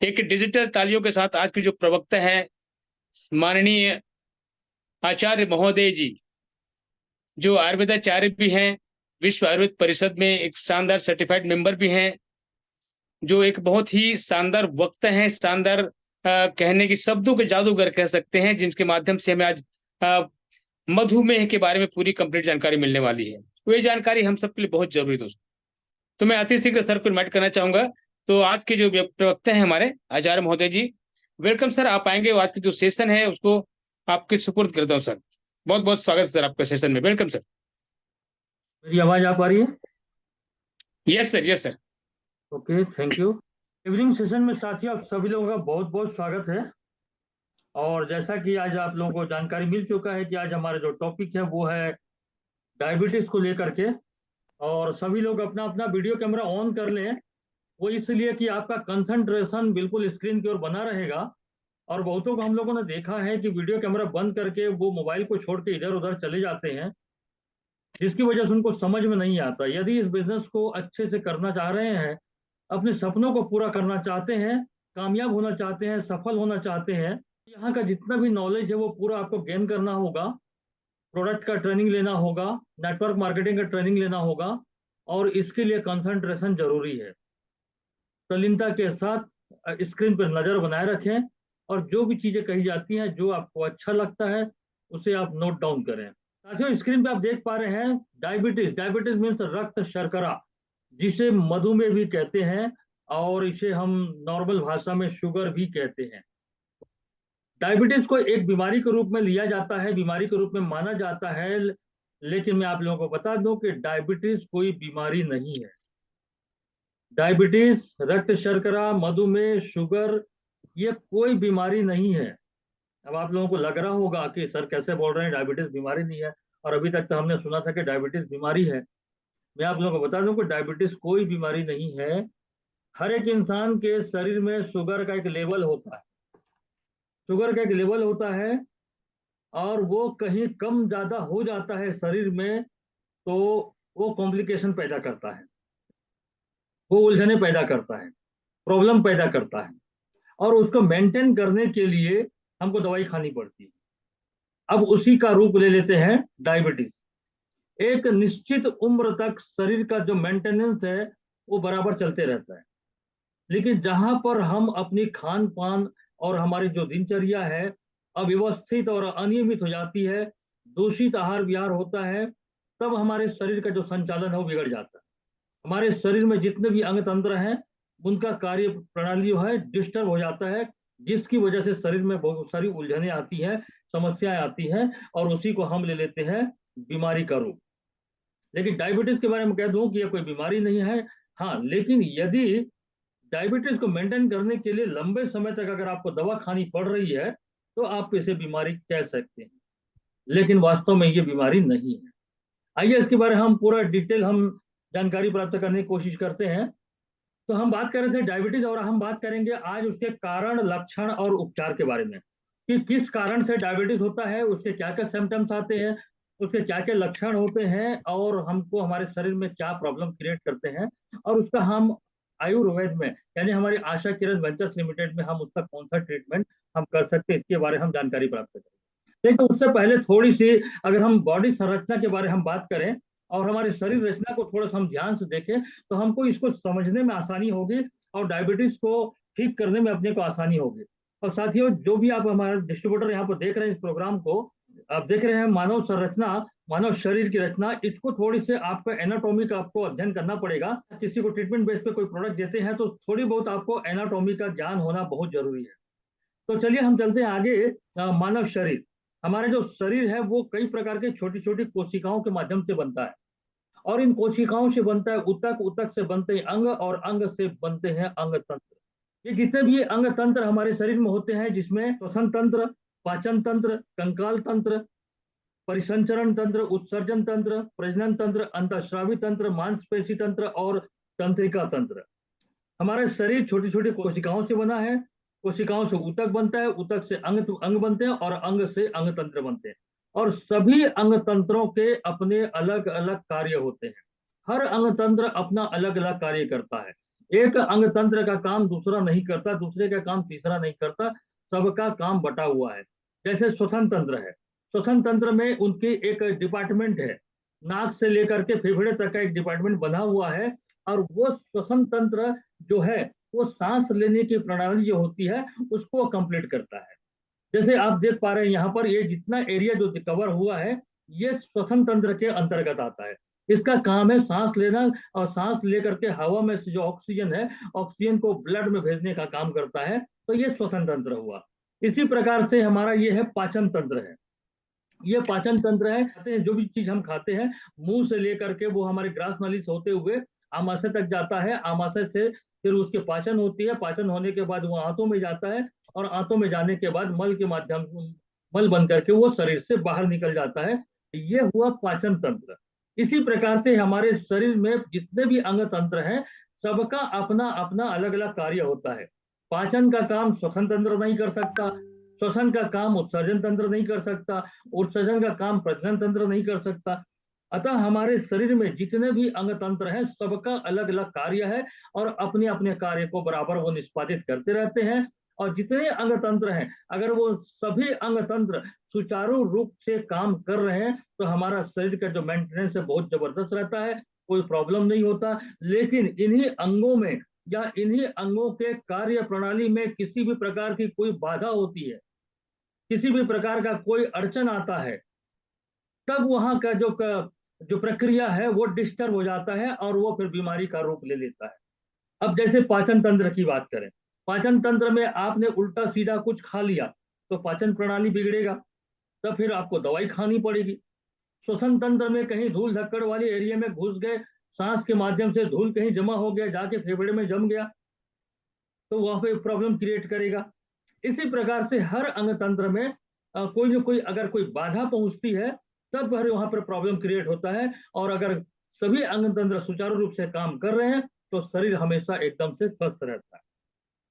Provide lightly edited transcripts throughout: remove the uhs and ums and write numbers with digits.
एक डिजिटल तालियों के साथ आज के जो प्रवक्ता है माननीय आचार्य महोदय जी, जो आयुर्वेदाचार्य भी हैं, विश्व आयुर्वेद परिषद में एक शानदार सर्टिफाइड मेंबर भी हैं, जो एक बहुत ही शानदार वक्ता हैं, शानदार कहने की शब्दों के जादूगर कह सकते हैं, जिनके माध्यम से हमें आज अ, मधुमेह के बारे में पूरी कंप्लीट जानकारी मिलने वाली है। तो ये जानकारी हम सबके लिए बहुत ज़रूरी है दोस्तों। तो मैं अति शीघ्र सर को इनवाइट करना चाहूँगा। तो आज के जो प्रवक्ता हैं हमारे आचार्य महोदय जी, वेलकम सर, आप आएँगे और आज का जो सेशन है उसको आपके सुपुर्द करता हूँ सर। बहुत-बहुत स्वागत है सर आपका सेशन में। Welcome sir. मेरी आवाज आ पा रही है? Yes sir, yes sir. Okay, thank you. Evening session में साथियों आप सभी लोगों का बहुत बहुत स्वागत है। और जैसा कि आज आप लोगों को जानकारी मिल चुका है कि आज हमारा जो टॉपिक है वो है डायबिटीज को लेकर के। और सभी लोग अपना अपना वीडियो कैमरा ऑन कर लें। वो इसलिए कि आपका कंसंट्रेशन बिल्कुल स्क्रीन की ओर बना रहेगा। और बहुतों को हम लोगों ने देखा है कि वीडियो कैमरा बंद करके वो मोबाइल को छोड़ के इधर उधर चले जाते हैं, जिसकी वजह से उनको समझ में नहीं आता। यदि इस बिजनेस को अच्छे से करना चाह रहे हैं, अपने सपनों को पूरा करना चाहते हैं, कामयाब होना चाहते हैं, सफल होना चाहते हैं, यहाँ का जितना भी नॉलेज है वो पूरा आपको गेन करना होगा। प्रोडक्ट का ट्रेनिंग लेना होगा, नेटवर्क मार्केटिंग का ट्रेनिंग लेना होगा, और इसके लिए कंसंट्रेशन जरूरी है। तल्लीनता के साथ स्क्रीन पर नजर बनाए रखें, और जो भी चीजें कही जाती हैं, जो आपको अच्छा लगता है उसे आप नोट डाउन करें। साथियों, स्क्रीन पे आप देख पा रहे हैं डायबिटीज। डायबिटीज मीन्स रक्त शर्करा, जिसे मधुमेह भी कहते हैं, और इसे हम नॉर्मल भाषा में शुगर भी कहते हैं। डायबिटीज को एक बीमारी के रूप में लिया जाता है, बीमारी के रूप में माना जाता है, लेकिन मैं आप लोगों को बता दूं कि डायबिटीज कोई बीमारी नहीं है। डायबिटीज, रक्त शर्करा, मधुमेह, शुगर, ये कोई बीमारी नहीं है। अब आप लोगों को लग रहा होगा कि सर कैसे बोल रहे हैं, डायबिटीज बीमारी नहीं है, और अभी तक तो हमने सुना था कि डायबिटीज बीमारी है। मैं आप लोगों को बता दूं कि डायबिटीज कोई बीमारी नहीं है। हर एक इंसान के शरीर में शुगर का एक लेवल होता है। शुगर का एक लेवल होता है, और वो कहीं कम ज्यादा हो जाता है शरीर में, तो वो कॉम्प्लिकेशन पैदा करता है, वो उलझने पैदा करता है, प्रॉब्लम पैदा करता है, और उसको मेंटेन करने के लिए हमको दवाई खानी पड़ती है। अब उसी का रूप ले लेते हैं डायबिटीज। एक निश्चित उम्र तक शरीर का जो मेंटेनेंस है वो बराबर चलते रहता है, लेकिन जहां पर हम अपनी खान पान और हमारी जो दिनचर्या है अव्यवस्थित और अनियमित हो जाती है, दूषित आहार विहार होता है, तब हमारे शरीर का जो संचालन है वो बिगड़ जाता है। हमारे शरीर में जितने भी अंग तंत्र हैं उनका कार्य प्रणाली जो है डिस्टर्ब हो जाता है, जिसकी वजह से शरीर में बहुत सारी उलझने आती हैं, समस्याएं आती हैं, और उसी को हम ले लेते हैं बीमारी का रूप। लेकिन डायबिटीज के बारे में कह दूं कि यह कोई बीमारी नहीं है। हाँ, लेकिन यदि डायबिटीज को मेंटेन करने के लिए लंबे समय तक अगर आपको दवा खानी पड़ रही है, तो आप इसे बीमारी कह सकते हैं, लेकिन वास्तव में ये बीमारी नहीं है। आइए इसके बारे में हम पूरा डिटेल हम जानकारी प्राप्त करने की कोशिश करते हैं। तो हम बात कर रहे थे डायबिटीज, और हम बात करेंगे आज उसके कारण, लक्षण और उपचार के बारे में, कि किस कारण से डायबिटीज होता है, उसके क्या क्या सिम्टम्स आते हैं, उसके क्या क्या लक्षण होते हैं, और हमको हमारे शरीर में क्या प्रॉब्लम क्रिएट करते हैं, और उसका हम आयुर्वेद में यानी हमारी आशा किरण वेंचर्स लिमिटेड में हम उसका कौन सा ट्रीटमेंट हम कर सकते हैं, इसके बारे में हम जानकारी प्राप्त करें। लेकिन उससे पहले थोड़ी सी अगर हम बॉडी संरचना के बारे में हम बात करें, और हमारे शरीर रचना को थोड़ा सा हम ध्यान से देखें, तो हमको इसको समझने में आसानी होगी, और डायबिटीज को ठीक करने में अपने को आसानी होगी। और साथियों, जो भी आप हमारे डिस्ट्रीब्यूटर यहाँ पर देख रहे हैं इस प्रोग्राम को, आप देख रहे हैं मानव संरचना, मानव शरीर की रचना, इसको थोड़ी से आपको एनाटॉमी का आपको अध्ययन करना पड़ेगा। किसी को ट्रीटमेंट बेस पे कोई प्रोडक्ट देते हैं तो थोड़ी बहुत आपको एनाटॉमी का ज्ञान होना बहुत जरूरी है। तो चलिए हम चलते हैं आगे। मानव शरीर, हमारे जो शरीर है वो कई प्रकार के छोटी छोटी कोशिकाओं के माध्यम से बनता है, और इन कोशिकाओं से बनता है ऊतक, ऊतक से बनते हैं अंग, और अंग से बनते हैं अंग तंत्र। ये जितने भी अंग तंत्र हमारे शरीर में होते हैं, जिसमें श्वसन तंत्र, पाचन तंत्र, कंकाल तंत्र, परिसंचरण तंत्र, उत्सर्जन तंत्र, प्रजनन तंत्र, अंतःस्रावी तंत्र, मांसपेशी तंत्र और तंत्रिका तंत्र। हमारा शरीर छोटी छोटी कोशिकाओं से बना है। कोशिकाओं से ऊतक बनता है, ऊतक से अंग बनते हैं, और अंग से अंग तंत्र बनते हैं। और सभी अंग तंत्रों के अपने अलग अलग कार्य होते हैं। हर अंग तंत्र अपना अलग अलग कार्य करता है। एक अंग तंत्र का काम दूसरा नहीं करता, दूसरे का काम तीसरा नहीं करता, सबका काम बटा हुआ है। जैसे श्वसन तंत्र है, श्वसन तंत्र में उनकी एक डिपार्टमेंट है, नाक से लेकर के फेफड़े तक का एक डिपार्टमेंट बना हुआ है, और वो श्वसन तंत्र जो है वो सांस लेने की प्रणाली जो होती है उसको कंप्लीट करता है। जैसे आप देख पा रहे हैं यहाँ पर, ये जितना एरिया जो कवर हुआ है ये श्वसन तंत्र के अंतर्गत आता है। इसका काम है सांस लेना, और सांस लेकर के हवा में से जो ऑक्सीजन है, ऑक्सीजन को ब्लड में भेजने का काम करता है। तो ये श्वसन तंत्र हुआ। इसी प्रकार से हमारा ये है पाचन तंत्र है। ये पाचन तंत्र है, जो भी चीज हम खाते हैं मुंह से लेकर के वो हमारे ग्रास नली से होते हुए आमाशय तक जाता है, आमाशय से फिर उसके पाचन होती है, पाचन होने के बाद वो आंतों में जाता है, और आंतों में जाने के बाद मल के माध्यम मल बन करके वो शरीर से बाहर निकल जाता है। ये हुआ पाचन तंत्र। इसी प्रकार से हमारे शरीर में जितने भी अंग तंत्र हैं सबका अपना अपना अलग अलग कार्य होता है। पाचन का काम श्वसन तंत्र नहीं कर सकता, श्वसन का काम उत्सर्जन तंत्र नहीं कर सकता, उत्सर्जन का काम प्रजनन तंत्र नहीं कर सकता। अतः हमारे शरीर में जितने भी अंग तंत्र हैं सबका अलग अलग कार्य है, और अपने अपने कार्य को बराबर वो निष्पादित करते रहते हैं। और जितने अंग तंत्र हैं अगर वो सभी अंग तंत्र सुचारू रूप से काम कर रहे हैं तो हमारा शरीर का जो मेंटेनेंस है बहुत जबरदस्त रहता है, कोई प्रॉब्लम नहीं होता। लेकिन इन्हीं अंगों में या इन्हीं अंगों के कार्य प्रणाली में किसी भी प्रकार की कोई बाधा होती है, किसी भी प्रकार का कोई अड़चन आता है, तब वहां का जो प्रक्रिया है वो डिस्टर्ब हो जाता है और वो फिर बीमारी का रूप ले लेता है। अब जैसे पाचन तंत्र की बात करें, पाचन तंत्र में आपने उल्टा सीधा कुछ खा लिया तो पाचन प्रणाली बिगड़ेगा, तब फिर आपको दवाई खानी पड़ेगी। श्वसन तंत्र में कहीं धूल धक्कड़ वाले एरिया में घुस गए, सांस के माध्यम से धूल कहीं जमा हो गया, जाके फेफड़े में जम गया, तो वहां पे प्रॉब्लम क्रिएट करेगा। इसी प्रकार से हर अंग तंत्र में कोई न कोई अगर कोई बाधा पहुंचती है तब वहां पर प्रॉब्लम क्रिएट होता है। और अगर सभी अंग तंत्र सुचारू रूप से काम कर रहे हैं तो शरीर हमेशा एकदम से स्वस्थ रहता है।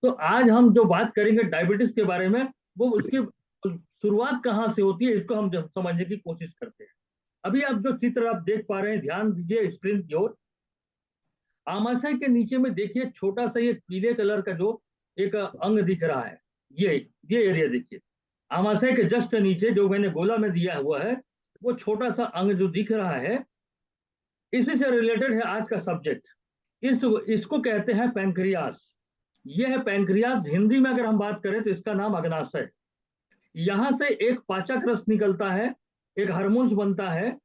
तो आज हम जो बात करेंगे डायबिटीज के बारे में, वो उसकी शुरुआत कहाँ से होती है इसको हम समझने की कोशिश करते हैं। अभी आप जो चित्र आप देख पा रहे हैं, ध्यान दीजिए स्क्रीन की ओर। आमाशय के नीचे में देखिए छोटा सा ये पीले कलर का जो एक अंग दिख रहा है, ये एरिया देखिए। आमाशय के जस्ट नीचे जो मैंने गोला में दिया हुआ है वो छोटा सा अंग जो दिख रहा है, इसी से रिलेटेड है आज का सब्जेक्ट। इसको कहते हैं पैंक्रियास। ये है पैंक्रियास। हिंदी में अगर हम बात करें तो इसका नाम अग्नाशय। यहां से एक पाचक रस निकलता है, एक हार्मोन्स बनता है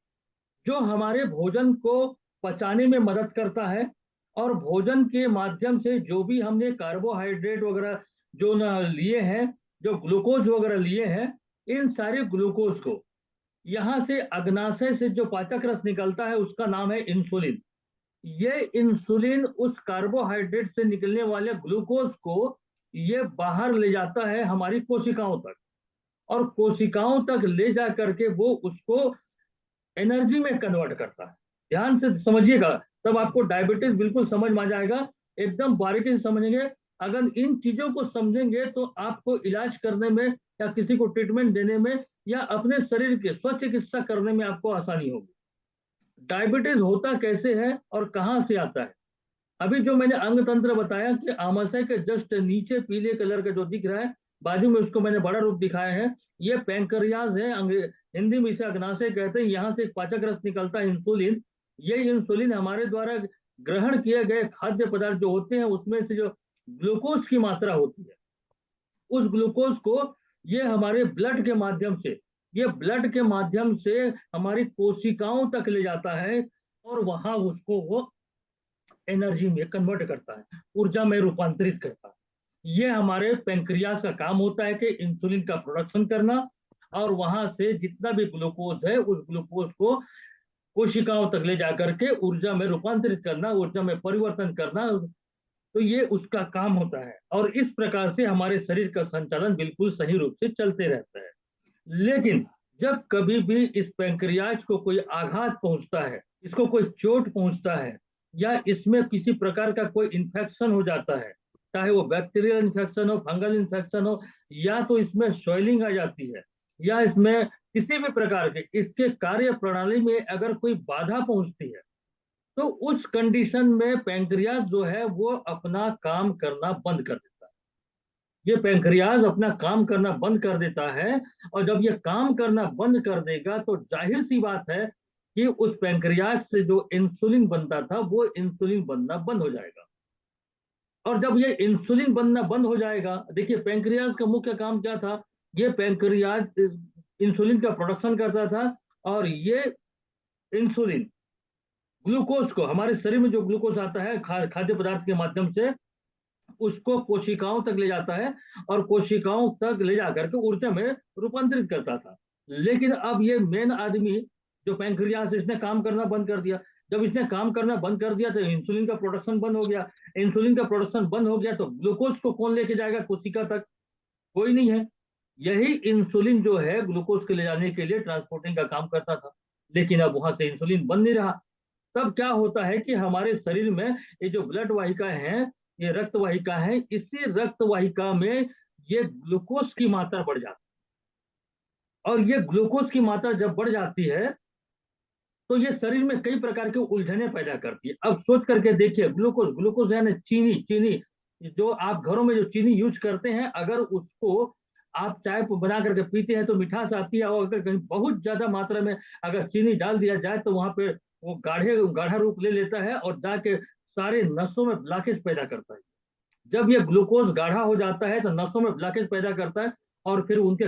जो हमारे भोजन को पचाने में मदद करता है, और भोजन के माध्यम से जो भी हमने कार्बोहाइड्रेट वगैरह जो लिए हैं, जो ग्लूकोज वगैरह लिए हैं, इन सारे ग्लूकोज को यहां से अग्नाशय से जो पाचक रस निकलता है उसका नाम है इंसुलिन। ये इंसुलिन उस कार्बोहाइड्रेट से निकलने वाले ग्लूकोज को ये बाहर ले जाता है हमारी कोशिकाओं तक, और कोशिकाओं तक ले जा करके वो उसको एनर्जी में कन्वर्ट करता है। ध्यान से समझिएगा, तब आपको डायबिटीज बिल्कुल समझ में आ जाएगा। एकदम बारीकी से समझेंगे। अगर इन चीजों को समझेंगे तो आपको इलाज करने में या किसी को ट्रीटमेंट देने में या अपने शरीर के स्वचिकित्सा करने में आपको आसानी होगी। डायबिटीज होता कैसे है और कहाँ से आता है? अभी जो मैंने अंग तंत्र बताया कि आमाशय के जस्ट नीचे पीले कलर का जो दिख रहा है, बाजू में उसको मैंने बड़ा रूप दिखाया है, ये पैंक्रियाज है। हिंदी में इसे अग्नाशय कहते हैं। यहाँ से एक पाचक रस निकलता है इंसुलिन। ये इंसुलिन हमारे द्वारा ग्रहण किए गए खाद्य पदार्थ जो होते हैं उसमें से जो ग्लूकोज की मात्रा होती है, उस ग्लूकोज को ये हमारे ब्लड के माध्यम से, ये ब्लड के माध्यम से हमारी कोशिकाओं तक ले जाता है, और वहां उसको वो एनर्जी में कन्वर्ट करता है, ऊर्जा में रूपांतरित करता है। ये हमारे पैंक्रियास का काम होता है कि इंसुलिन का प्रोडक्शन करना, और वहां से जितना भी ग्लूकोज है उस ग्लूकोज को कोशिकाओं तक ले जाकर के ऊर्जा में रूपांतरित करना, ऊर्जा में परिवर्तन करना। तो ये उसका काम होता है, और इस प्रकार से हमारे शरीर का संचालन बिल्कुल सही रूप से चलते रहता है। लेकिन जब कभी भी इस पैंक्रियाज को कोई आघात पहुंचता है, इसको कोई चोट पहुंचता है, या इसमें किसी प्रकार का कोई इन्फेक्शन हो जाता है, चाहे वो बैक्टीरियल इन्फेक्शन हो, फंगल इन्फेक्शन हो, या तो इसमें स्वेलिंग आ जाती है, या इसमें किसी भी प्रकार के इसके कार्य प्रणाली में अगर कोई बाधा पहुंचती है, तो उस कंडीशन में पैंक्रियाज जो है वो अपना काम करना बंद कर देता है। ये पैंक्रियाज अपना काम करना बंद कर देता है, और जब ये काम करना बंद कर देगा तो जाहिर सी बात है कि उस पैंक्रियाज से जो इंसुलिन बनता था वो इंसुलिन बनना बंद हो जाएगा। और जब ये इंसुलिन बनना बंद हो जाएगा, देखिए पैंक्रियाज का मुख्य काम क्या था, ये पैंक्रियाज इंसुलिन का प्रोडक्शन करता था, और ये इंसुलिन ग्लूकोज को, हमारे शरीर में जो ग्लूकोज आता है खाद्य पदार्थ के माध्यम से, उसको कोशिकाओं तक ले जाता है, और कोशिकाओं तक ले जाकर के ऊर्जा में रूपांतरित करता था। लेकिन अब ये मेन आदमी जो पैंक्रियास, इसने काम करना बंद कर दिया। जब इसने काम करना बंद कर दिया तो इंसुलिन का प्रोडक्शन बंद हो गया। इंसुलिन का प्रोडक्शन बंद हो गया तो ग्लूकोज को कौन लेके जाएगा कोशिका तक? कोई नहीं है। यही इंसुलिन जो है ग्लूकोज के ले जाने के लिए ट्रांसपोर्टिंग का काम करता था, लेकिन अब वहां से इंसुलिन बन नहीं रहा। तब क्या होता है कि हमारे शरीर में ये जो ब्लड वाहिका है, ये रक्त वाहिका है, इसी रक्त वाहिका में ये ग्लूकोज की मात्रा बढ़ जाती है। और ये ग्लूकोज की मात्रा जब बढ़ जाती है तो ये शरीर में कई प्रकार के उलझने पैदा करती है। अब सोच करके देखिए, ग्लूकोज, ग्लूकोज यानी चीनी, चीनी जो आप घरों में जो चीनी यूज करते हैं, अगर उसको आप चाय बना करके पीते हैं तो मिठास आती है, और अगर कहीं बहुत ज्यादा मात्रा में अगर चीनी डाल दिया जाए तो वहां पे वो गाढ़ा रूप ले लेता है और जाके सारे नसों में ब्लॉकेज पैदा करता है। जब ये ग्लूकोज गाढ़ा हो जाता है तो नसों में ब्लॉकेज पैदा करता है, और फिर उनके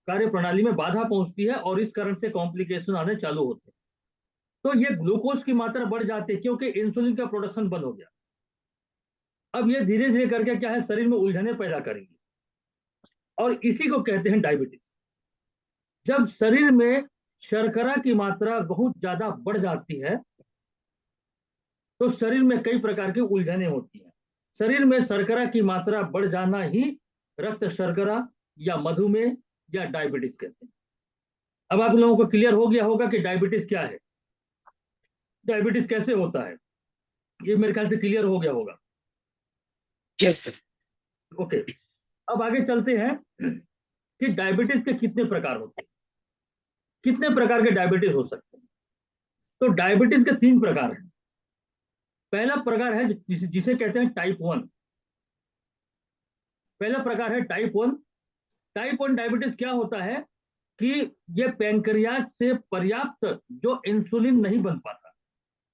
कार्य प्रणाली में बाधा पहुंचती है, और इस कारण से कॉम्प्लिकेशन आने चालू होते हैं। तो ये ग्लूकोज की मात्रा बढ़ जाती है क्योंकि इंसुलिन का प्रोडक्शन बंद हो गया। अब ये धीरे धीरे करके क्या है, शरीर में उलझने पैदा करेंगे, और इसी को कहते हैं डायबिटीज। जब शरीर में शर्करा की मात्रा बहुत ज्यादा बढ़ जाती है तो शरीर में कई प्रकार की उलझने होती हैं। शरीर में शर्करा की मात्रा बढ़ जाना ही रक्त शर्करा या मधुमेह या डायबिटीज कहते हैं। अब आप लोगों को क्लियर हो गया होगा कि डायबिटीज क्या है, डायबिटीज कैसे होता है, ये मेरे ख्याल से क्लियर हो गया होगा। Yes sir. ओके, अब आगे चलते हैं कि डायबिटीज के कितने प्रकार होते हैं, कितने प्रकार के डायबिटीज हो सकते हैं। तो डायबिटीज के 3 प्रकार हैं। पहला प्रकार है जिसे कहते हैं टाइप 1। पहला प्रकार है टाइप 1। टाइप 1 डायबिटीज क्या होता है कि ये पैंक्रियाज से पर्याप्त जो इंसुलिन नहीं बन पाता,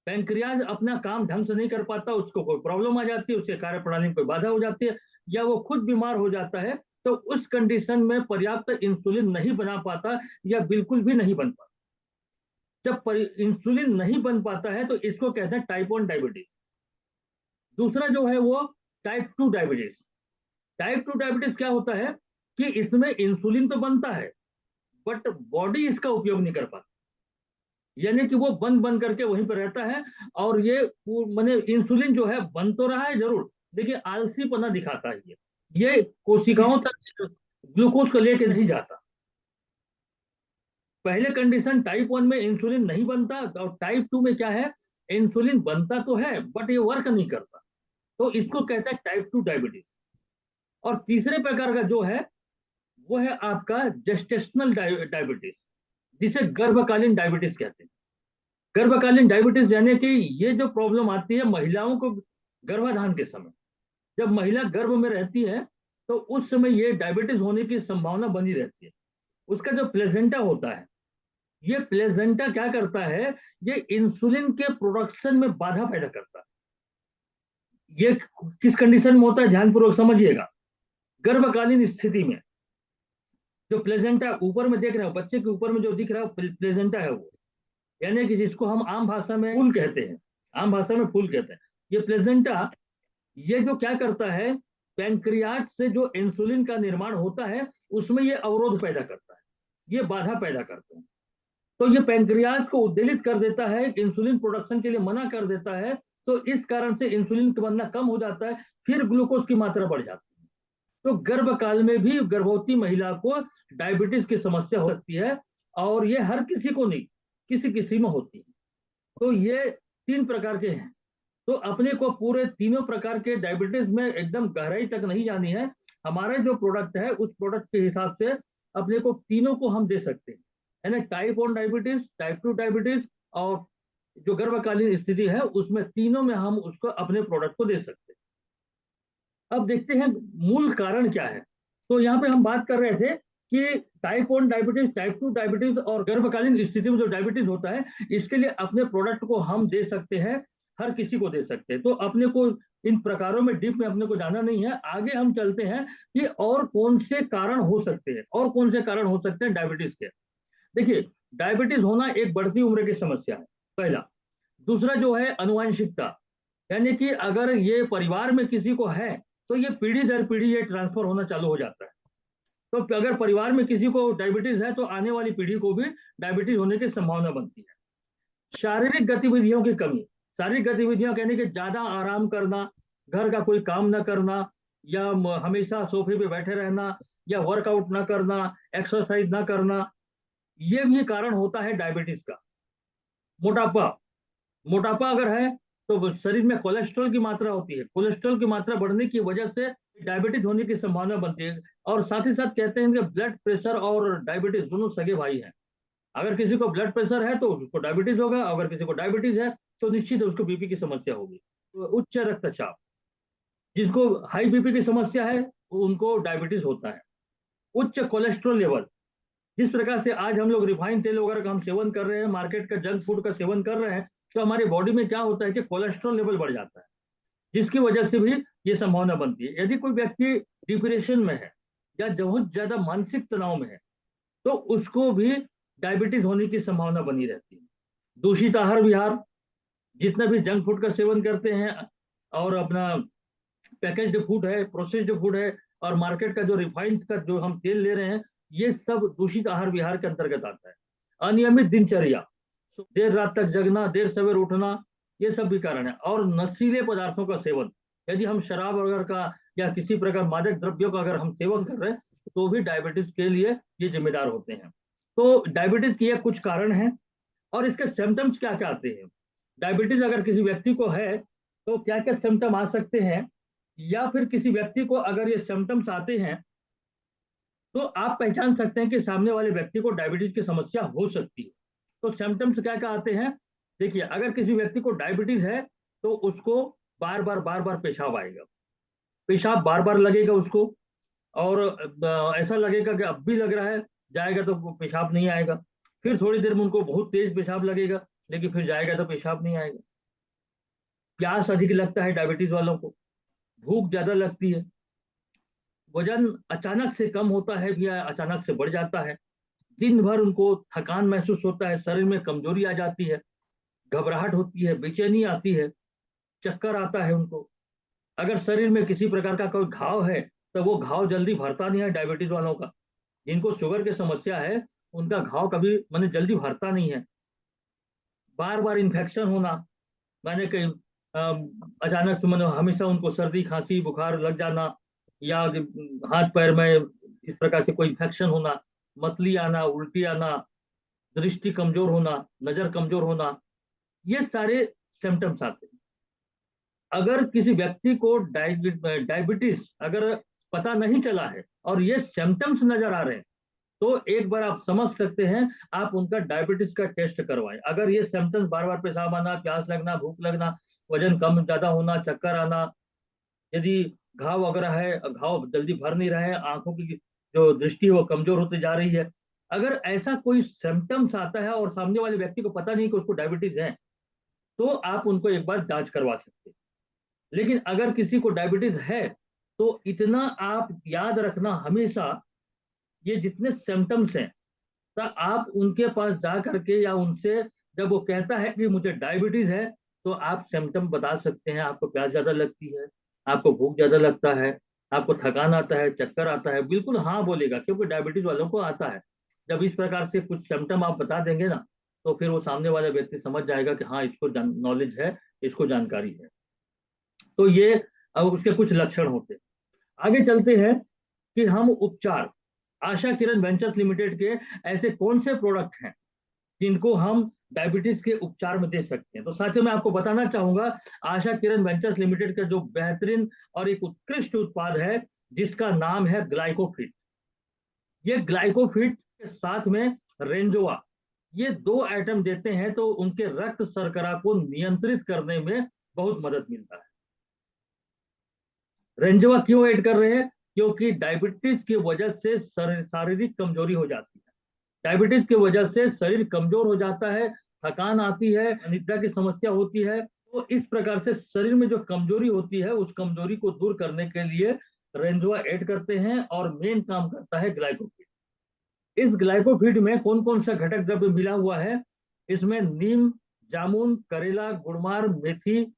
पैंक्रियाज अपना काम ढंग से नहीं कर पाता, उसको कोई प्रॉब्लम आ जाती है, उसके कार्य प्रणाली में कोई बाधा हो जाती है, या वो खुद बीमार हो जाता है, तो उस कंडीशन में पर्याप्त इंसुलिन नहीं बना पाता या बिल्कुल भी नहीं बन पाता। जब इंसुलिन नहीं बन पाता है तो इसको कहते हैं टाइप 1 डायबिटीज। दूसरा जो है वो टाइप 2 डायबिटीज। टाइप 2 डायबिटीज क्या होता है कि इसमें इंसुलिन तो बनता है बट बॉडी इसका उपयोग नहीं कर पाती, यानी कि वो बन करके वहीं पर रहता है, और ये माने इंसुलिन जो है बन तो रहा है जरूर, देखिए आलसीपना दिखाता है। ये कोशिकाओं तक ग्लूकोज को लेके नहीं जाता। पहले कंडीशन टाइप 1 में इंसुलिन नहीं बनता, और टाइप 2 में क्या है, इंसुलिन बनता तो है बट ये वर्क नहीं करता, तो इसको कहता है टाइप 2 डायबिटीज। और तीसरे प्रकार का जो है वो है आपका जेस्टेशनल डायबिटीज, जिसे गर्भकालीन डायबिटीज कहते हैं। गर्भकालीन डायबिटीज यानी कि ये जो प्रॉब्लम आती है महिलाओं को गर्भाधान के समय, जब महिला गर्भ में रहती है तो उस समय ये डायबिटीज होने की संभावना बनी रहती है। उसका जो प्लेजेंटा होता है, ये प्लेजेंटा क्या करता है, ये इंसुलिन के प्रोडक्शन में बाधा पैदा करता है। ये किस कंडीशन में होता है, ध्यानपूर्वक समझिएगा। गर्भकालीन स्थिति में जो प्लेजेंटा ऊपर में देख रहे हो, बच्चे के ऊपर में जो दिख रहा है प्लेजेंटा है वो, यानी कि जिसको हम आम भाषा में फूल कहते हैं, आम भाषा में फूल कहते हैं। ये प्लेजेंटा, ये जो क्या करता है, पैंक्रियाज से जो इंसुलिन का निर्माण होता है उसमें ये अवरोध पैदा करता है, ये बाधा पैदा करता है। तो ये पैंक्रियाज को उद्वेलित कर देता है, इंसुलिन प्रोडक्शन के लिए मना कर देता है, तो इस कारण से इंसुलिन का बनना कम हो जाता है, फिर ग्लूकोज की मात्रा बढ़ जाती है। तो गर्भकाल में भी गर्भवती महिला को डायबिटीज की समस्या हो सकती है, और ये हर किसी को नहीं, किसी किसी में होती है। तो ये 3 प्रकार के हैं। तो अपने को पूरे तीनों प्रकार के डायबिटीज में एकदम गहराई तक नहीं जानी है, हमारा जो प्रोडक्ट है उस प्रोडक्ट के हिसाब से अपने को तीनों को हम दे सकते हैं, यानी टाइप 1 डायबिटीज, टाइप 2 डायबिटीज और जो गर्भकालीन स्थिति है उसमें तीनों में हम उसको अपने प्रोडक्ट को दे सकते हैं। अब देखते हैं मूल कारण क्या है। तो यहाँ पे हम बात कर रहे थे कि टाइप 1 डायबिटीज, टाइप 2 डायबिटीज और गर्भकालीन स्थिति में जो डायबिटीज होता है, इसके लिए अपने प्रोडक्ट को हम दे सकते हैं, हर किसी को दे सकते हैं। तो अपने को इन प्रकारों में डीप में अपने को जाना नहीं है। आगे हम चलते हैं कि और कौन से कारण हो सकते हैं, और कौन से कारण हो सकते हैं डायबिटीज के। देखिए, डायबिटीज होना एक बढ़ती उम्र की समस्या है, पहला। दूसरा जो है आनुवंशिकता, यानी कि अगर ये परिवार में किसी को है तो ये पीढ़ी दर पीढ़ी ये ट्रांसफर होना चालू हो जाता है। तो अगर परिवार में किसी को डायबिटीज है तो आने वाली पीढ़ी को भी डायबिटीज होने की संभावना बनती है। शारीरिक गतिविधियों की कमी, शारीरिक गतिविधियां कहने के ज्यादा आराम करना, घर का कोई काम ना करना, या हमेशा सोफे पे बैठे रहना, या वर्कआउट ना करना, एक्सरसाइज ना करना, ये भी कारण होता है डायबिटीज का। मोटापा, मोटापा अगर है तो शरीर में कोलेस्ट्रॉल की मात्रा होती है, कोलेस्ट्रॉल की मात्रा बढ़ने की वजह से डायबिटीज होने की संभावना बनती है। और साथ ही साथ कहते हैं कि ब्लड प्रेशर और डायबिटीज दोनों सगे भाई हैं। अगर किसी को ब्लड प्रेशर है तो उसको डायबिटीज होगा, अगर किसी को डायबिटीज है तो निश्चित उसको बीपी की समस्या होगी। तो उच्च रक्तचाप, जिसको हाई बीपी की समस्या है उनको डायबिटीज होता है। उच्च कोलेस्ट्रॉल लेवल, जिस प्रकार से आज हम लोग रिफाइंड तेल वगैरह का हम सेवन कर रहे हैं, मार्केट का जंक फूड का सेवन कर रहे हैं, तो हमारी बॉडी में क्या होता है कि कोलेस्ट्रॉल लेवल बढ़ जाता है, जिसकी वजह से भी ये संभावना बनती है। यदि कोई व्यक्ति डिप्रेशन में है या बहुत ज्यादा मानसिक तनाव में है तो उसको भी डायबिटीज होने की संभावना बनी रहती है। दूषित आहार विहार, जितना भी जंक फूड का सेवन करते हैं और अपना पैकेज्ड फूड है, प्रोसेस्ड फूड है, और मार्केट का जो रिफाइंड का जो हम तेल ले रहे हैं, ये सब दूषित आहार विहार के अंतर्गत आता है। अनियमित दिनचर्या, देर रात तक जगना, देर सवेर उठना, ये सब भी कारण है। और नशीले पदार्थों का सेवन, यदि हम शराब वगैरह का या किसी प्रकार मादक द्रव्यों का अगर हम सेवन कर रहे हैं तो भी डायबिटीज के लिए ये जिम्मेदार होते हैं। तो डायबिटीज के ये कुछ कारण हैं। और इसके सिम्टम्स क्या क्या आते हैं, डायबिटीज अगर किसी व्यक्ति को है तो क्या क्या सिम्टम आ सकते हैं, या फिर किसी व्यक्ति को अगर ये सिम्टम्स आते हैं तो आप पहचान सकते हैं कि सामने वाले व्यक्ति को डायबिटीज की समस्या हो सकती है। तो सिम्टम्स क्या क्या आते हैं, देखिए, अगर किसी व्यक्ति को डायबिटीज है तो उसको बार बार पेशाब आएगा, पेशाब बार बार लगेगा उसको, और ऐसा लगेगा कि अब भी लग रहा है, जाएगा तो पेशाब नहीं आएगा। फिर थोड़ी देर में उनको बहुत तेज पेशाब लगेगा, लेकिन फिर जाएगा तो पेशाब नहीं आएगा। प्यास अधिक लगता है डायबिटीज वालों को, भूख ज्यादा लगती है, वजन अचानक से कम होता है या अचानक से बढ़ जाता है, दिन भर उनको थकान महसूस होता है, शरीर में कमजोरी आ जाती है, घबराहट होती है, बेचैनी आती है, चक्कर आता है उनको। अगर शरीर में किसी प्रकार का कोई घाव है तो वो घाव जल्दी भरता नहीं है डायबिटीज वालों का। जिनको शुगर की समस्या है उनका घाव कभी मैंने जल्दी भरता नहीं है। बार बार इन्फेक्शन होना, मैंने कहीं अचानक से मैंने हमेशा उनको सर्दी खांसी बुखार लग जाना, या हाथ पैर में इस प्रकार से कोई इन्फेक्शन होना, मतली आना, उल्टी आना, दृष्टि कमजोर होना, नजर कमजोर होना, ये सारे सिम्टम्स आते हैं। अगर किसी व्यक्ति को डायबिटीज अगर पता नहीं चला है और ये सिम्टम्स नजर आ रहे हैं तो एक बार आप समझ सकते हैं, आप उनका डायबिटीज का टेस्ट करवाएं। अगर ये सिम्टम्स बार बार पेशाब आना, प्यास लगना, भूख लगना, वजन कम ज्यादा होना, चक्कर आना, यदि घाव वगैरह है, घाव जल्दी भर नहीं रहे हैं, आंखों की जो दृष्टि है वो कमजोर होती जा रही है, अगर ऐसा कोई सिम्टम्स आता है और सामने वाले व्यक्ति को पता नहीं कि उसको डायबिटीज है, तो आप उनको एक बार जांच करवा सकते हैं। लेकिन अगर किसी को डायबिटीज है तो इतना आप याद रखना हमेशा, ये जितने सिम्टम्स हैं तो आप उनके पास जा करके या उनसे, जब वो कहता है कि मुझे डायबिटीज है, तो आप सिम्टम बता सकते हैं। आपको प्यास ज्यादा लगती है, आपको भूख ज्यादा लगता है, आपको थकान आता है, चक्कर आता है, बिल्कुल हाँ बोलेगा, क्योंकि डायबिटीज वालों को आता है। जब इस प्रकार से कुछ सिम्टम आप बता देंगे ना, तो फिर वो सामने वाला व्यक्ति समझ जाएगा कि हाँ, इसको नॉलेज है, इसको जानकारी है। तो ये उसके कुछ लक्षण होते हैं। आगे चलते हैं कि हम उपचार, आशा किरण वेंचर्स लिमिटेड के ऐसे कौन से प्रोडक्ट हैं जिनको हम डायबिटीज के उपचार में दे सकते हैं। तो साथियों, मैं आपको बताना चाहूंगा, आशा किरण वेंचर्स लिमिटेड का जो बेहतरीन और एक उत्कृष्ट उत्पाद है जिसका नाम है ग्लाइकोफिट। ये ग्लाइकोफिट के साथ में रेंजोआ, ये 2 आइटम देते हैं तो उनके रक्त शर्करा को नियंत्रित करने में बहुत मदद मिलता है। रेंजवा क्यों ऐड कर रहे हैं? क्योंकि डायबिटीज की वजह से शारीरिक कमजोरी हो जाती है। डायबिटीज की वजह से शरीर कमजोर हो जाता है, थकान आती है, अनिद्रा की समस्या होती है। तो इस प्रकार से शरीर में जो कमजोरी होती है उस कमजोरी को दूर करने के लिए रेंजवा ऐड करते हैं और मेन काम करता है ग्लाइकोफिट। इस ग्लाइकोफिट में कौन कौन सा घटक द्रव्य मिला हुआ है? इसमें नीम, जामुन, करेला, गुड़मार, मेथी,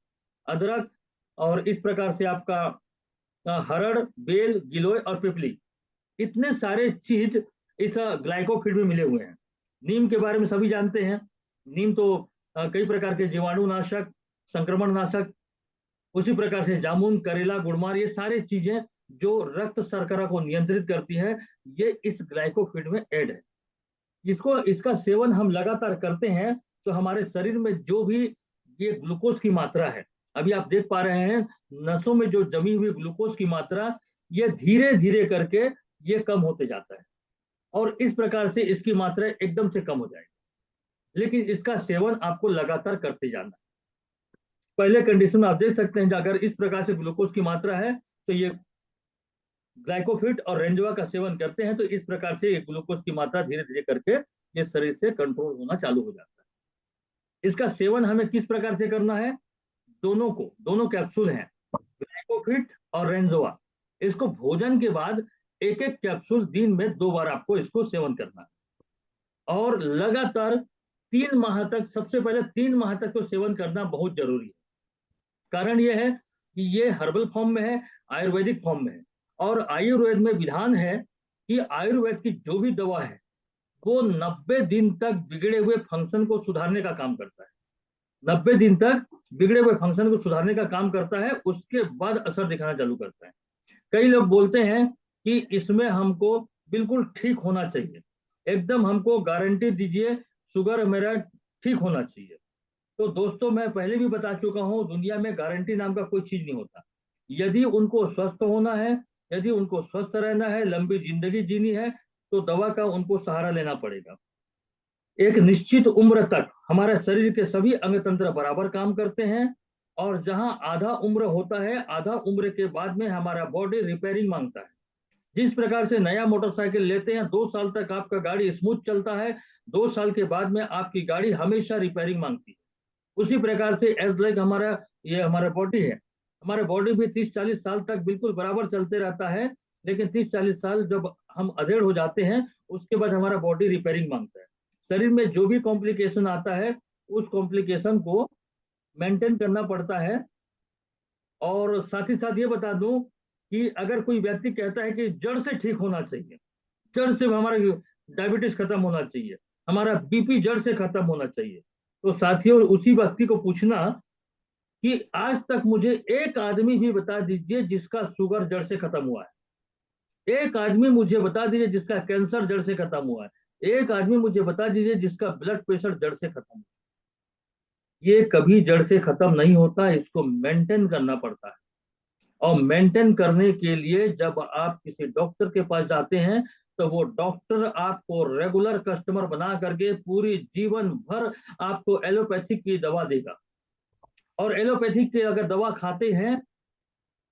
अदरक और इस प्रकार से आपका हरड़, बेल, गिलोय और पिपली, इतने सारे चीज इस ग्लाइकोफिट में मिले हुए हैं। नीम के बारे में सभी जानते हैं। नीम तो कई प्रकार के जीवाणु नाशक, संक्रमण नाशक, उसी प्रकार से जामुन, करेला, गुड़मार, ये सारी चीजें जो रक्त शर्करा को नियंत्रित करती है, ये इस ग्लाइकोफिट में ऐड है। इसका सेवन हम लगातार करते हैं तो हमारे शरीर में जो भी ये ग्लूकोज की मात्रा है, अभी आप देख पा रहे हैं नसों में जो जमी हुई ग्लूकोज की मात्रा, ये धीरे धीरे करके ये कम होते जाता है और इस प्रकार से इसकी मात्रा एकदम से कम हो जाएगी। लेकिन इसका सेवन आपको लगातार करते जाना है। पहले कंडीशन में आप देख सकते हैं अगर इस प्रकार से ग्लूकोज की मात्रा है तो ये ग्लाइकोफिट और रेंजवा का सेवन करते हैं तो इस प्रकार से ये ग्लूकोज की मात्रा धीरे धीरे करके ये शरीर से कंट्रोल होना चालू हो जाता है। इसका सेवन हमें किस प्रकार से करना है? दोनों कैप्सूल हैं, ग्लाइकोफिट और रेंजवा, इसको भोजन के बाद एक एक कैप्सूल दिन में 2 बार आपको इसको सेवन करना है और लगातार 3 माह तक, सबसे पहले 3 माह तक तो सेवन करना बहुत जरूरी है। कारण यह है कि ये हर्बल फॉर्म में है, आयुर्वेदिक फॉर्म में है और आयुर्वेद में विधान है कि आयुर्वेद की जो भी दवा है वो 90 दिन तक बिगड़े हुए फंक्शन को सुधारने का काम करता है। 90 दिन तक बिगड़े हुए फंक्शन को सुधारने का काम करता है, उसके बाद असर दिखाना चालू करता है। कई लोग बोलते हैं कि इसमें हमको बिल्कुल ठीक होना चाहिए, एकदम हमको गारंटी दीजिए शुगर मेरा ठीक होना चाहिए। तो दोस्तों मैं पहले भी बता चुका हूं, दुनिया में गारंटी नाम का कोई चीज नहीं होता। यदि उनको स्वस्थ होना है, यदि उनको स्वस्थ रहना है, लंबी जिंदगी जीनी है, तो दवा का उनको सहारा लेना पड़ेगा। एक निश्चित उम्र तक हमारे शरीर के सभी अंग तंत्र बराबर काम करते हैं और जहां आधा उम्र होता है, आधा उम्र के बाद में हमारा बॉडी रिपेयरिंग मांगता है। जिस प्रकार से नया मोटरसाइकिल लेते हैं, 2 साल तक आपका गाड़ी स्मूथ चलता है, 2 साल के बाद में आपकी गाड़ी हमेशा रिपेयरिंग मांगती है। उसी प्रकार से एज लाइक हमारा बॉडी है, हमारा बॉडी भी 30-40 साल तक बिल्कुल बराबर चलते रहता है, लेकिन 30-40 साल जब हम अधेड़ हो जाते हैं उसके बाद हमारा बॉडी रिपेयरिंग मांगता है। शरीर में जो भी कॉम्प्लिकेशन आता है उस कॉम्प्लिकेशन को मेंटेन करना पड़ता है। और साथ ही साथ ये बता दूं कि अगर कोई व्यक्ति कहता है कि जड़ से ठीक होना चाहिए, जड़ से हमारा डायबिटीज खत्म होना चाहिए, हमारा बीपी जड़ से खत्म होना चाहिए, तो साथियों उसी व्यक्ति को पूछना कि आज तक मुझे एक आदमी भी बता दीजिए जिसका शुगर जड़ से खत्म हुआ है। एक आदमी मुझे बता दीजिए जिसका कैंसर जड़ से खत्म हुआ है। एक आदमी मुझे बता दीजिए जिसका ब्लड प्रेशर जड़ से खत्म हुआ है। ये कभी जड़ से खत्म नहीं होता, इसको मेंटेन करना पड़ता है। और मेंटेन करने के लिए जब आप किसी डॉक्टर के पास जाते हैं तो वो डॉक्टर आपको रेगुलर कस्टमर बना करके पूरी जीवन भर आपको एलोपैथिक की दवा देगा। और एलोपैथिक की अगर दवा खाते हैं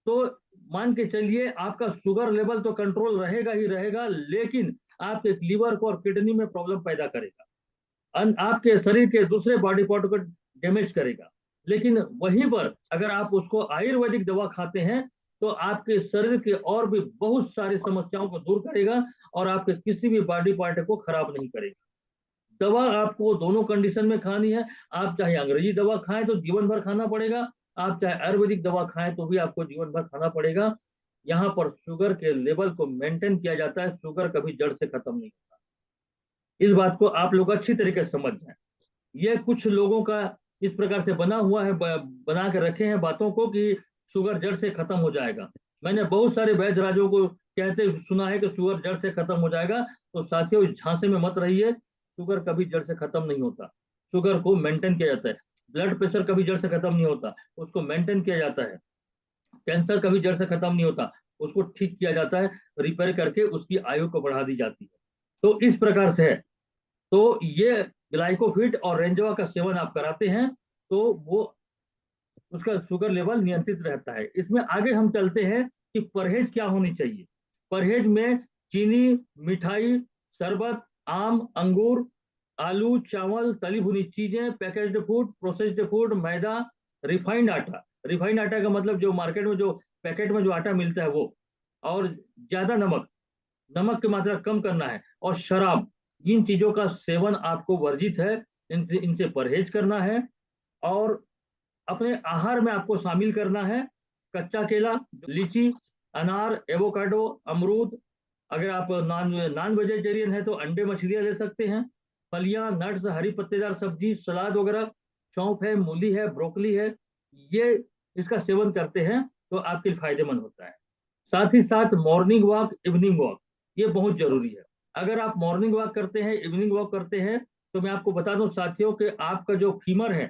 तो मान के चलिए आपका शुगर लेवल तो कंट्रोल रहेगा ही रहेगा, लेकिन आपके लीवर को और किडनी में प्रॉब्लम पैदा करेगा, आपके शरीर के दूसरे बॉडी पार्ट को डैमेज करेगा। लेकिन वहीं पर अगर आप उसको आयुर्वेदिक दवा खाते हैं तो आपके शरीर के और भी बहुत सारी समस्याओं को दूर करेगा और आपके किसी भी बॉडी पार्ट को खराब नहीं करेगा। दवा आपको दोनों कंडीशन में खानी है। आप चाहे अंग्रेजी दवा खाएं तो जीवन भर खाना पड़ेगा, आप चाहे आयुर्वेदिक दवा खाएं तो भी आपको जीवन भर खाना पड़ेगा। यहाँ पर शुगर के लेवल को मेंटेन किया जाता है, शुगर कभी जड़ से खत्म नहीं होता। इस बात को आप लोग अच्छी तरीके से समझ जाएं। ये कुछ लोगों का इस प्रकार से बना हुआ है, बना के रखे हैं बातों को कि शुगर जड़ से खत्म हो जाएगा। मैंने बहुत सारे वैद्य राजों को कहते सुना है कि शुगर जड़ से खत्म हो जाएगा। तो साथियों इस झांसे में मत रहिए, शुगर कभी जड़ से खत्म नहीं होता, शुगर को मेंटेन किया जाता है। ब्लड प्रेशर कभी जड़ से खत्म नहीं होता, उसको मेंटेन किया जाता है। कैंसर कभी जड़ से खत्म नहीं होता, उसको ठीक किया जाता है, रिपेयर करके उसकी आयु को बढ़ा दी जाती है। तो इस प्रकार से है। तो ये ग्लाइकोफिट और रेंजवा का सेवन आप कराते हैं तो वो उसका शुगर लेवल नियंत्रित रहता है। इसमें आगे हम चलते हैं कि परहेज क्या होनी चाहिए। परहेज में चीनी, मिठाई, शरबत, आम, अंगूर, आलू, चावल, तली भुनी चीजें, पैकेज्ड फूड, प्रोसेस्ड फूड, मैदा, रिफाइंड आटा। रिफाइंड आटा का मतलब जो मार्केट में जो पैकेट में जो आटा मिलता है वो, और ज्यादा नमक, नमक की मात्रा कम करना है, और शराब, इन चीजों का सेवन आपको वर्जित है, इनसे इनसे परहेज करना है। और अपने आहार में आपको शामिल करना है कच्चा केला, लीची, अनार, एवोकाडो, अमरूद। अगर आप नॉन वेजिटेरियन है तो अंडे मछलियां ले सकते हैं। फलियां, नट्स, हरी पत्तेदार सब्जी, सलाद वगैरह, सौंफ है, मूली है, ब्रोकली है, ये इसका सेवन करते हैं तो आपके लिए फायदेमंद होता है। साथ ही साथ मॉर्निंग वॉक, इवनिंग वॉक, ये बहुत जरूरी है। अगर आप मॉर्निंग वॉक करते हैं, इवनिंग वॉक करते हैं, तो मैं आपको बता दूं साथियों कि आपका जो फीमर है,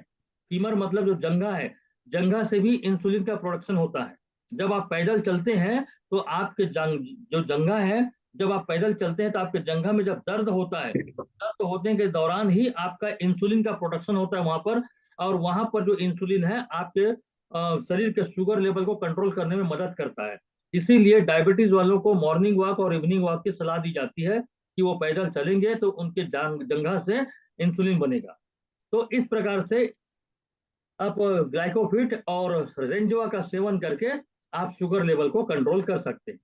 फीमर मतलब जो जंघा है, जंघा से भी इंसुलिन का प्रोडक्शन होता है। जब आप पैदल चलते हैं तो आपके जो जंघा है, जब आप पैदल चलते हैं तो आपके जंघा में जब दर्द होता है, दर्द होने के दौरान ही आपका इंसुलिन का प्रोडक्शन होता है वहां पर। और वहां पर जो इंसुलिन है आपके शरीर के शुगर लेवल को कंट्रोल करने में मदद करता है। इसीलिए डायबिटीज वालों को मॉर्निंग वॉक और इवनिंग वॉक की सलाह दी जाती है कि वो पैदल चलेंगे तो उनके जंघा से इंसुलिन बनेगा। तो इस प्रकार से आप ग्लाइकोफिट और रेंजवा का सेवन करके आप शुगर लेवल को कंट्रोल कर सकते हैं।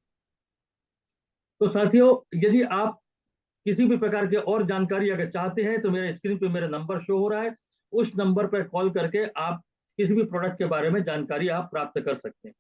तो साथियों, यदि आप किसी भी प्रकार की और जानकारी अगर चाहते हैं तो मेरे स्क्रीन पे मेरा नंबर शो हो रहा है, उस नंबर पर कॉल करके आप किसी भी प्रोडक्ट के बारे में जानकारी आप प्राप्त कर सकते हैं।